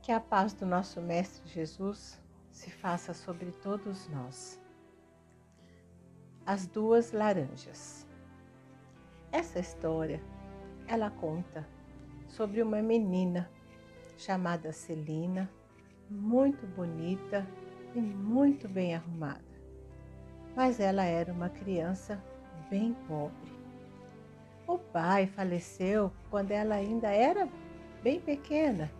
Que a paz do nosso Mestre Jesus se faça sobre todos nós. As duas laranjas. Essa história, ela conta sobre uma menina chamada Celina, muito bonita e muito bem arrumada. Mas ela era uma criança bem pobre. O pai faleceu quando ela ainda era bem pequena.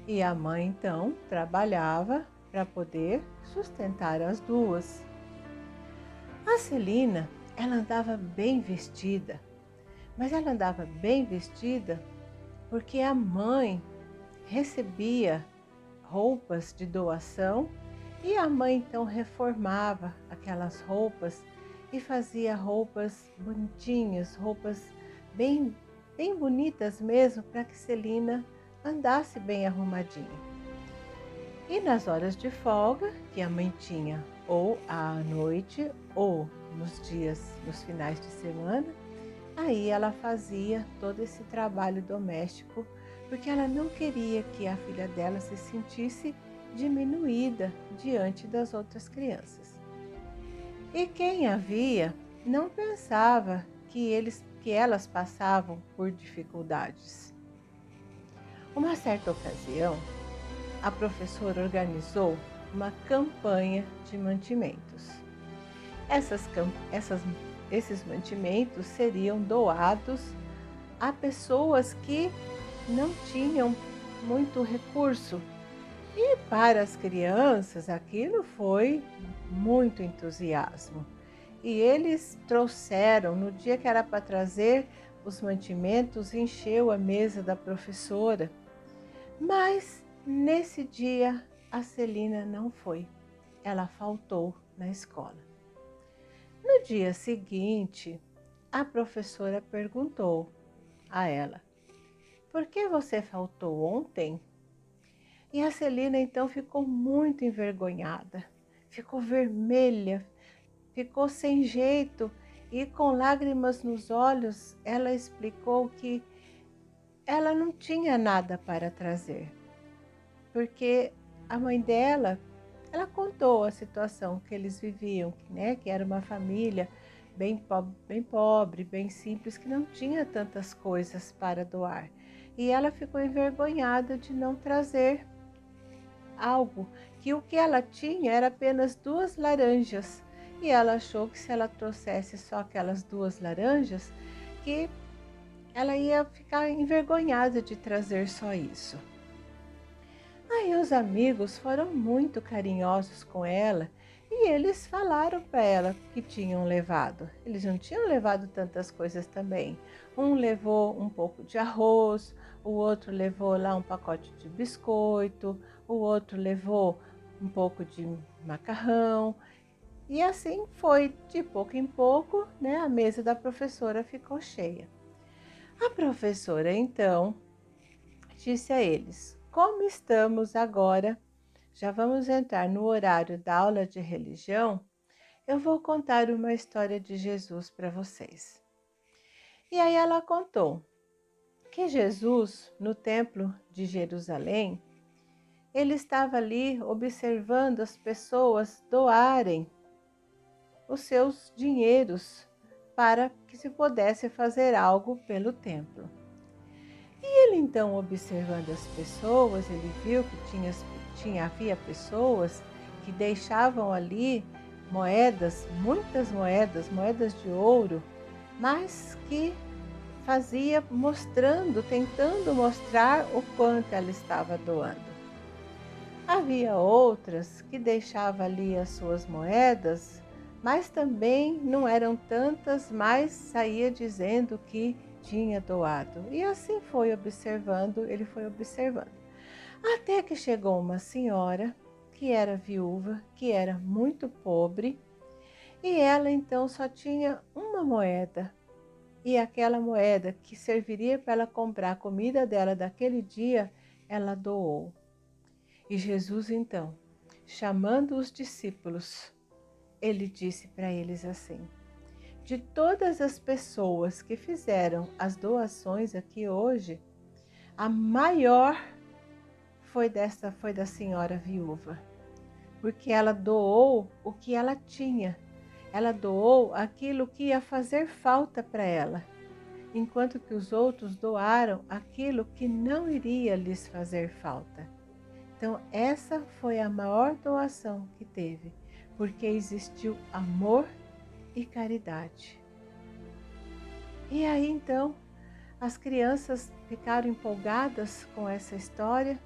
E a mãe, então, trabalhava para poder sustentar as duas. A Celina, ela andava bem vestida, mas ela andava bem vestida porque a mãe recebia roupas de doação e a mãe, então, reformava aquelas roupas e fazia roupas bonitinhas, roupas bem bonitas mesmo, para que Celina andasse bem arrumadinha. E nas horas de folga, que a mãe tinha ou à noite ou nos finais de semana, aí ela fazia todo esse trabalho doméstico, porque ela não queria que a filha dela se sentisse diminuída diante das outras crianças. E quem a via não pensava que elas passavam por dificuldades. Uma certa ocasião, a professora organizou uma campanha de mantimentos. Esses mantimentos seriam doados a pessoas que não tinham muito recurso. E para as crianças aquilo foi muito entusiasmo. E eles trouxeram, no dia que era para trazer os mantimentos, encheu a mesa da professora. Mas nesse dia a Celina não foi, ela faltou na escola. No dia seguinte, a professora perguntou a ela: "Por que você faltou ontem?" E a Celina então ficou muito envergonhada, ficou vermelha, ficou sem jeito e com lágrimas nos olhos ela explicou que ela não tinha nada para trazer, porque a mãe dela, ela contou a situação que eles viviam, né? Que era uma família bem pobre, bem simples, que não tinha tantas coisas para doar. E ela ficou envergonhada de não trazer algo, que o que ela tinha era apenas 2 laranjas. E ela achou que se ela trouxesse só aquelas 2 laranjas, que ela ia ficar envergonhada de trazer só isso. Aí os amigos foram muito carinhosos com ela e eles falaram para ela que tinham levado. Eles não tinham levado tantas coisas também. Um levou um pouco de arroz, o outro levou lá um pacote de biscoito, o outro levou um pouco de macarrão. E assim foi, de pouco em pouco, né, a mesa da professora ficou cheia. A professora, então, disse a eles: "Como estamos agora, já vamos entrar no horário da aula de religião, eu vou contar uma história de Jesus para vocês." E aí ela contou que Jesus, no templo de Jerusalém, ele estava ali observando as pessoas doarem os seus dinheiros para que se pudesse fazer algo pelo templo. E ele então, observando as pessoas, ele viu que havia pessoas que deixavam ali moedas, muitas moedas de ouro, mas que fazia tentando mostrar o quanto ela estava doando. Havia outras que deixavam ali as suas moedas, mas também não eram tantas, mas saía dizendo que tinha doado. E assim ele foi observando. Até que chegou uma senhora que era viúva, que era muito pobre, e ela então só tinha uma moeda. E aquela moeda que serviria para ela comprar a comida dela daquele dia, ela doou. E Jesus então, chamando os discípulos, ele disse para eles assim: "De todas as pessoas que fizeram as doações aqui hoje, a maior foi da senhora viúva, porque ela doou o que ela tinha. Ela doou aquilo que ia fazer falta para ela, enquanto que os outros doaram aquilo que não iria lhes fazer falta. Então, essa foi a maior doação que teve, porque existiu amor e caridade. E aí, então, as crianças ficaram empolgadas com essa história,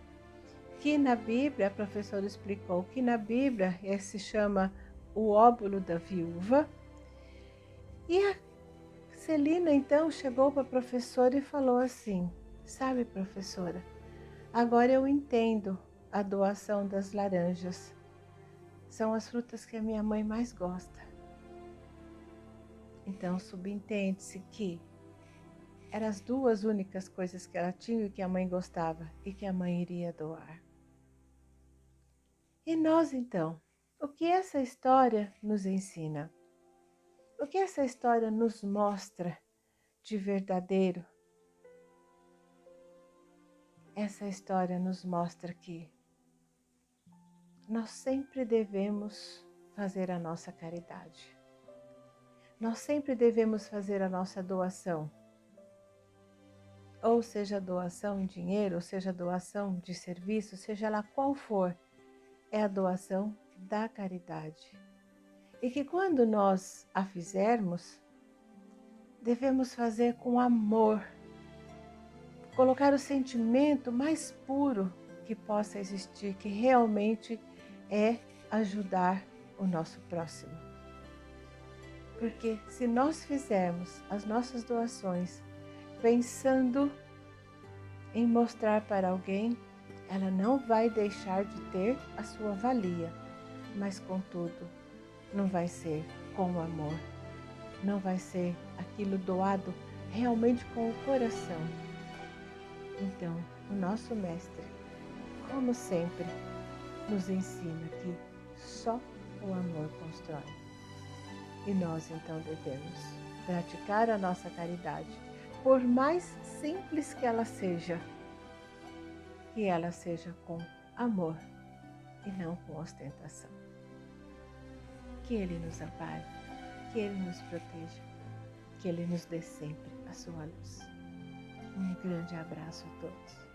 que na Bíblia, a professora explicou que na Bíblia se chama o óbolo da viúva. E a Celina, então, chegou para a professora e falou assim: sabe, professora, agora eu entendo a doação das laranjas. São as frutas que a minha mãe mais gosta. Então, subentende-se que eram as duas únicas coisas que ela tinha e que a mãe gostava e que a mãe iria doar. E nós, então, o que essa história nos ensina? O que essa história nos mostra de verdadeiro? Essa história nos mostra que nós sempre devemos fazer a nossa caridade. Nós sempre devemos fazer a nossa doação. Ou seja doação em dinheiro, ou seja doação de serviço, seja lá qual for, é a doação da caridade. E que quando nós a fizermos, devemos fazer com amor, colocar o sentimento mais puro que possa existir, que realmente é ajudar o nosso próximo. Porque se nós fizermos as nossas doações pensando em mostrar para alguém, ela não vai deixar de ter a sua valia, mas contudo, não vai ser com amor, não vai ser aquilo doado realmente com o coração. Então, o nosso Mestre, como sempre, nos ensina que só o amor constrói. E nós então devemos praticar a nossa caridade, por mais simples que ela seja com amor e não com ostentação. Que Ele nos ampare, que Ele nos proteja, que Ele nos dê sempre a sua luz. Um grande abraço a todos.